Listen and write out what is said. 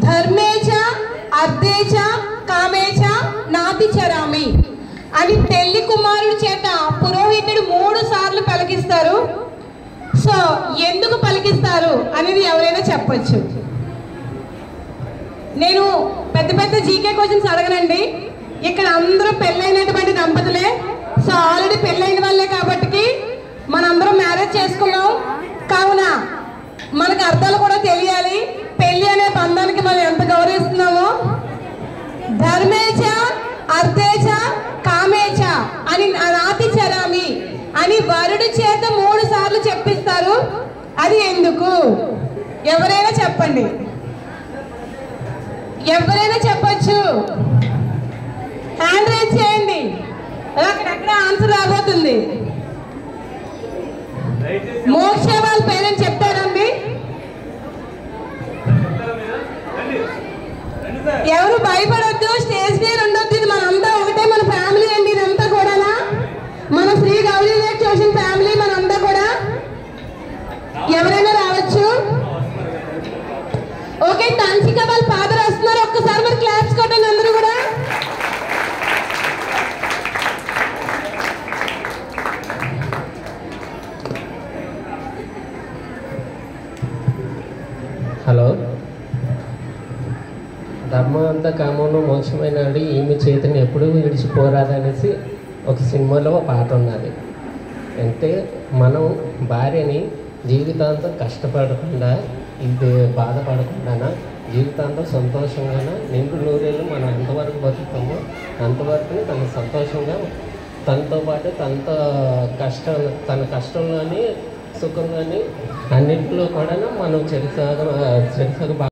ధర్మేచ అర్థేచ కామేచ నాతి చరామి అని పెళ్లి కుమారుడి చేత పురోహితుడు 3 సార్లు పలికిస్తారు. సో ఎందుకు పలికిస్తారు అనేది ఎవరైనా చెప్పొచ్చు. నేను పెద్ద పెద్ద జీకే క్వశ్చన్స్ అడగనండి. ఇక్కడ అందరూ పెళ్ళైనటువంటి దంపతులే. సో ఆల్రెడీ పెళ్ళైన వాళ్ళే కాబట్టి మనందరం మ్యారేజ్ చేసుకున్నాం. కావున మనకు అర్థాలు కూడా తెలియాలి. పెళ్లి అనే బంధానికి మనం ఎంత గౌరవిస్తున్నామో. ధర్మేచ అర్థేచ కామేచ అని నాతి చరామి అని వరుడి చేత 3 సార్లు చెప్పిస్తారు. అది ఎందుకు? ఎవరైనా చెప్పండి. ఎవరైనా చెప్పొచ్చు. హ్యాండ్ రైజ్ చేయండి. అక్కడెక్కడ ఆన్సర్ రాబోతుంది. మోక్ష వాళ్ళ పేరెంట్స్ చెప్తారండి. ఎవరు భయపడొద్దు. స్టేజ్ పేరు ఉండొద్దు. ఇది మనంతా ఒకటే. మన ఫ్యామిలీ అండి. ఇదంతా కూడా మన శ్రీ గౌరీ ట్యూషన్ ఫ్యామిలీ. మనంతా కూడా ఎవరైనా రావచ్చు. ఓకే, తాన్సిక వాళ్ళ ఫాదర్ వస్తున్నారు. ఒక్కసారి మరి క్లాప్స్ కొట్టండి అందరూ కూడా. హలో. ధర్మవంత కామంలో మోక్షమైనడు ఈమె చేతిని ఎప్పుడూ విడిచిపోరాదనేసి ఒక సినిమాలో పాట ఉన్నది. అంటే మనం భార్యని జీవితాంతం కష్టపడకుండా, ఇది బాధపడకుండా, జీవితాంతం సంతోషంగా నిండు నూరేళ్ళు మనం ఎంతవరకు బతుకుతామో అంతవరకు తను సంతోషంగా, తనతో పాటు తన కష్టంలోని సుఖంలోని అన్నింటిలో కూడా మనం చెరిసగ